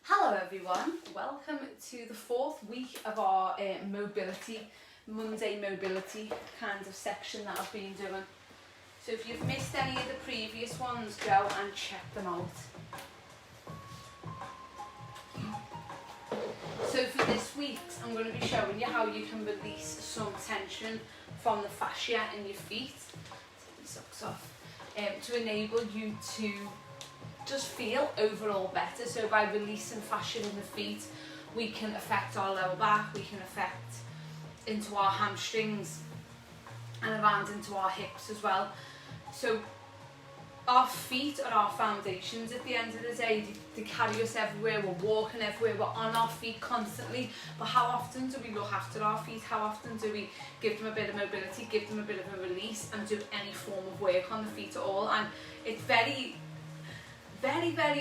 Hello everyone, welcome to the fourth week of our Monday mobility kind of section that I've been doing. So if you've missed any of the previous ones, go and check them out. So for this week's, I'm going to be showing you how you can release some tension from the fascia in your feet, take the socks off, to enable you to just feel overall better. So by releasing fascia in the feet, we can affect our lower back, we can affect into our hamstrings and around into our hips as well. So our feet are our foundations at the end of the day. They carry us everywhere, we're walking everywhere, we're on our feet constantly. But how often do we look after our feet? How often do we give them a bit of mobility, give them a bit of a release and do any form of work on the feet at all? And it's very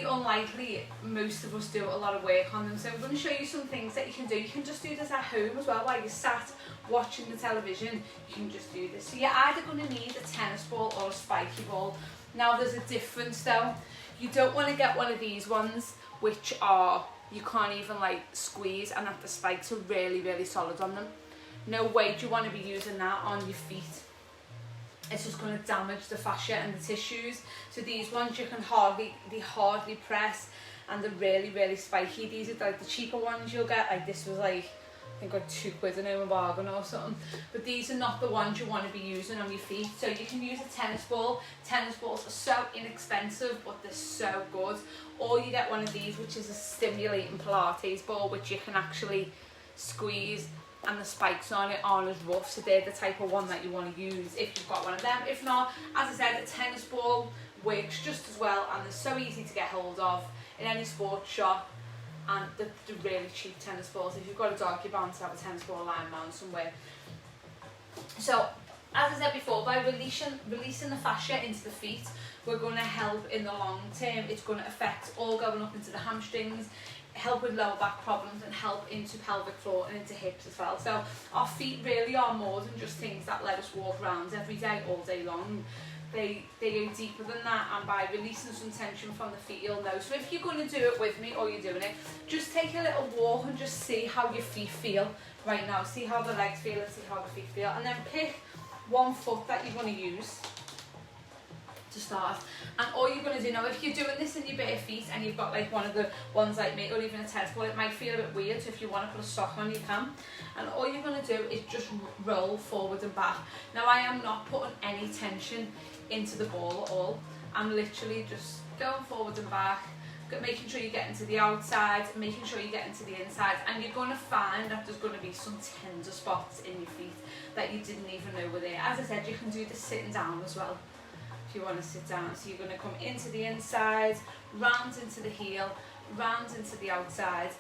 unlikely most of us do a lot of work on them. So I'm going to show you some things that you can do. You can just do this at home as well while you're sat watching the television. You can just do this. So you're either going to need a tennis ball or a spiky ball. Now there's a difference though. You don't want to get one of these ones which are, you can't even like squeeze and that the spikes are really solid on them. No way do you want to be using that on your feet. It's just going to damage the fascia and the tissues. So these ones you can hardly press, and they're really spiky. These are like the cheaper ones you'll get. Like this was like, I think like £2 in a bargain or something. But these are not the ones you want to be using on your feet. So you can use a tennis ball. Tennis balls are so inexpensive, but they're so good. Or you get one of these, which is a stimulating Pilates ball, which you can actually squeeze, and the spikes on it aren't as rough, so they're the type of one that you want to use if you've got one of them. If not, as I said, a tennis ball works just as well, and they're so easy to get hold of in any sports shop, and they're really cheap tennis balls. If you've got a dog, you're bound to have a tennis ball lying around somewhere. So, as I said before, by releasing the fascia into the feet, we're going to help in the long term. It's going to affect all going up into the hamstrings, help with lower back problems, and help into pelvic floor and into hips as well. So our feet really are more than just things that let us walk around every day, all day long. They go deeper than that, and by releasing some tension from the feet, you'll know. So if you're going to do it with me or you're doing it, just take a little walk and just see how your feet feel right now. See how the legs feel and see how the feet feel, and then pick one foot that you're going to use to start. And all you're going to do now, if you're doing this in your bare feet and you've got like one of the ones like me, or even a tennis ball, it might feel a bit weird. So if you want to put a sock on, you can. And all you're going to do is just roll forward and back. Now I am not putting any tension into the ball at all. I'm literally just going forward and back, making sure you get into the outside, making sure you get into the inside, and you're going to find that there's going to be some tender spots in your feet that you didn't even know were there. As I said, you can do this sitting down as well if you want to sit down. So you're going to come into the inside, round into the heel, round into the outside,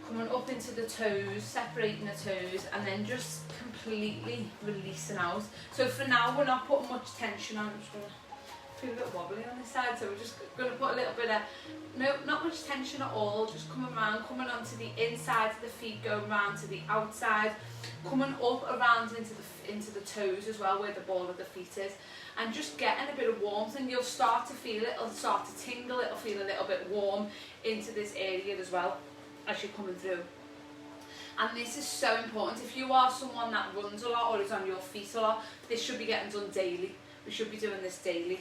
coming up into the toes, separating the toes, and then just completely releasing out. So for now, we're not putting much tension on. I'm just going to feel a bit wobbly on this side, so we're just going to put a little bit of, no, not much tension at all, just coming around, coming onto the inside of the feet, going round to the outside, coming up around into the toes as well, where the ball of the feet is, and just getting a bit of warmth, and you'll start to feel it, it'll start to tingle, it'll feel a little bit warm into this area as well as you're coming through. And this is so important. If you are someone that runs a lot or is on your feet a lot, this should be getting done daily. We should be doing this daily.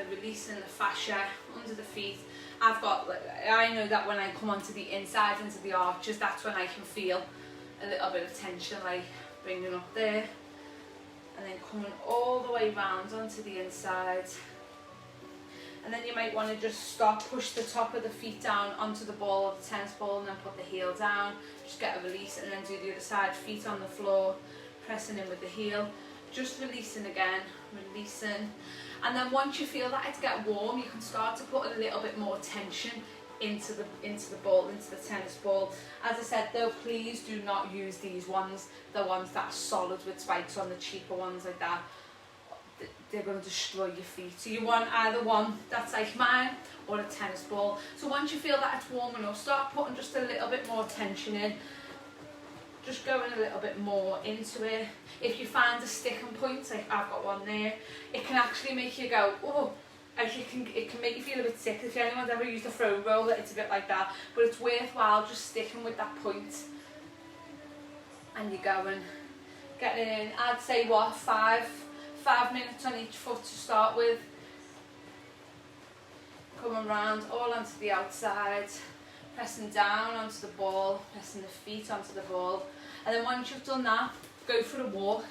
Releasing the fascia under the feet. I know that when I come onto the inside, into the arches, that's when I can feel a little bit of tension, like bringing up there, and then coming all the way round onto the inside. And then you might want to just stop, push the top of the feet down onto the ball of the tennis ball, and then put the heel down, just get a release, and then do the other side, feet on the floor, pressing in with the heel, just releasing again, releasing. And then once you feel that it's get warm, you can start to put a little bit more tension into the ball, into the tennis ball. As I said though, please do not use these ones, the ones that are solid with spikes on, the cheaper ones like that. They're going to destroy your feet. So you want either one that's like mine or a tennis ball. So once you feel that it's warm enough, start putting just a little bit more tension in. Just going a little bit more into it. If you find a sticking point, like I've got one there, it can actually make you go, oh, as you can, it can make you feel a bit sick. If anyone's ever used a foam roller, it's a bit like that, but it's worthwhile just sticking with that point. And you're going, getting in, I'd say what, 5 minutes on each foot to start with. Coming round all onto the outside, pressing down onto the ball, pressing the feet onto the ball. And then once you've done that, go for a walk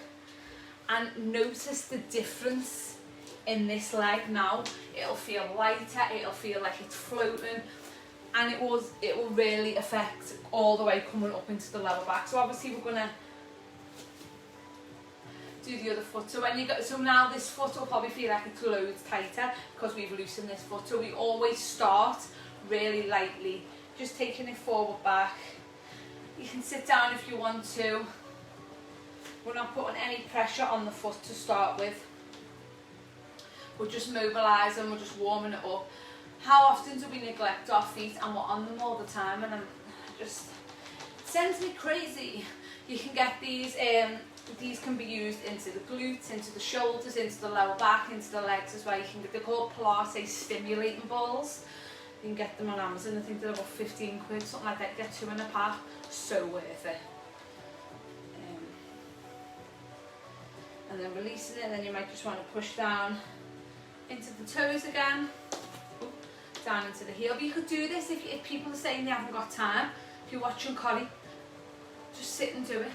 and notice the difference in this leg now. It'll feel lighter, it'll feel like it's floating, and it will really affect all the way coming up into the lower back. So obviously we're gonna do the other foot. So when you go, so now this foot will probably feel like it's loads tighter because we've loosened this foot. So we always start really lightly, just taking it forward back. You can sit down if you want to. We're not putting any pressure on the foot to start with. We're just mobilising, we're just warming it up. How often do we neglect our feet and we're on them all the time, and it sends me crazy. You can get these can be used into the glutes, into the shoulders, into the lower back, into the legs as well. You can get, they're called Pilates stimulating balls. You can get them on Amazon, I think they're about 15 quid, something like that. You get 2 in a pack, so worth it. And then releasing it, and then you might just want to push down into the toes again, down into the heel. But you could do this if people are saying they haven't got time. If you're watching Collie, just sit and do it.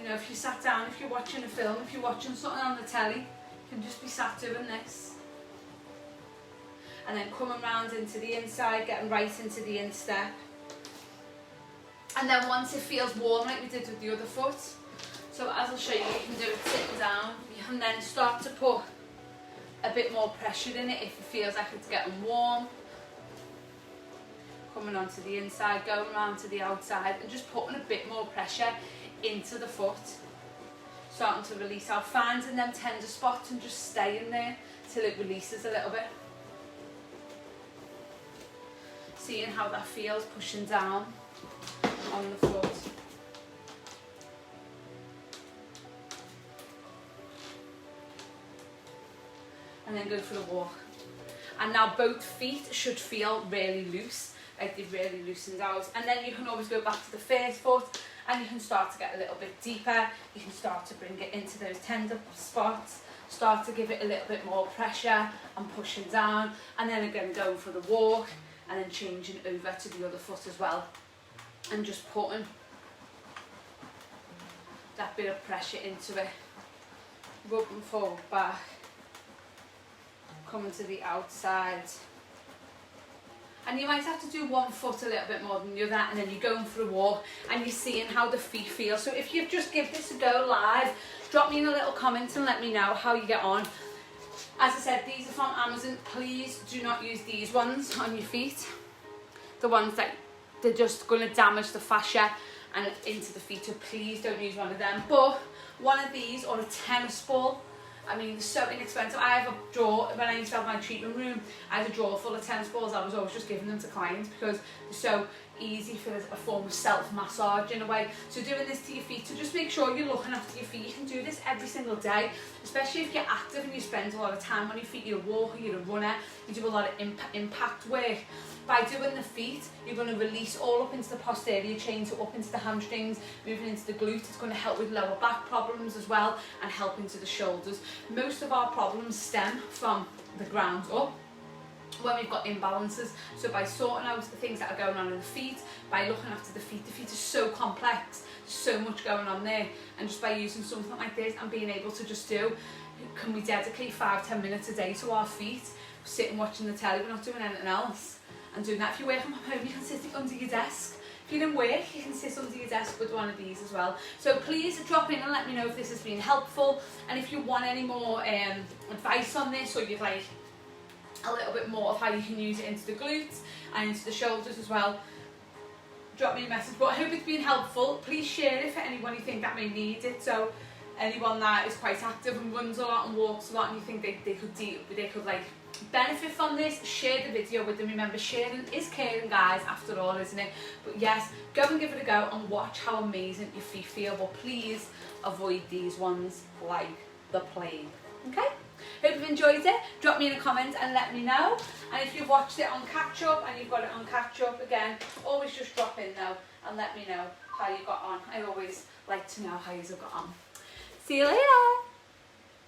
You know, if you sat down, if you're watching a film, if you're watching something on the telly, you can just be sat doing this. And then coming round into the inside, getting right into the instep. And then once it feels warm, like we did with the other foot, so as I'll show you, you can do it sitting down. You can then start to put a bit more pressure in it if it feels like it's getting warm. Coming onto the inside, going around to the outside, and just putting a bit more pressure into the foot. Starting to release out, finding them tender spots and just staying there till it releases a little bit. Seeing how that feels, pushing down on the foot. And then go for the walk. And now both feet should feel really loose, like they've really loosened out. And then you can always go back to the first foot and you can start to get a little bit deeper. You can start to bring it into those tender spots, start to give it a little bit more pressure and pushing down. And then again going for the walk and then changing over to the other foot as well. And just putting that bit of pressure into it, rubbing forward back, coming to the outside. And you might have to do one foot a little bit more than the other, and then you're going for a walk and you're seeing how the feet feel. So if you've just give this a go live, drop me in a little comment and let me know how you get on. As I said, these are from Amazon. Please do not use these ones on your feet. The ones that they're just going to damage the fascia and into the feet, so please don't use one of them. But one of these or a tennis ball, I mean, they're so inexpensive. I have a drawer, when I used to have my treatment room, I had a drawer full of tennis balls. I was always just giving them to clients because they're so easy for a form of self-massage in a way. So doing this to your feet, so just make sure you're looking after your feet. You can do this every single day, especially if you're active and you spend a lot of time on your feet. You're a walker, you're a runner, you do a lot of impact work. By doing the feet, you're going to release all up into the posterior chain, so up into the hamstrings, moving into the glutes. It's going to help with lower back problems as well and help into the shoulders. Most of our problems stem from the ground up when we've got imbalances. So by sorting out the things that are going on in the feet, by looking after the feet are so complex, so much going on there, and just by using something like this and being able to just do, can we dedicate 5-10 minutes a day to our feet, sitting watching the telly, we're not doing anything else, and doing that. If you're working from home, you can sit under your desk. If you're in work, you can sit under your desk with one of these as well. So please drop in and let me know if this has been helpful, and if you want any more advice on this, or you'd like a little bit more of how you can use it into the glutes and into the shoulders as well, drop me a message. But I hope it's been helpful. Please share it for anyone you think that may need it. So anyone that is quite active and runs a lot and walks a lot and you think they could like benefit from this, share the video with them. Remember, sharing is caring, guys, after all, isn't it? But yes, go and give it a go and watch how amazing your feet feel. But please avoid these ones like the plane. Okay? Hope you've enjoyed it. Drop me in a comment and let me know. And if you've watched it on catch up and you've got it on catch up again, always just drop in now and let me know how you got on. I always like to know how you got on. See you later.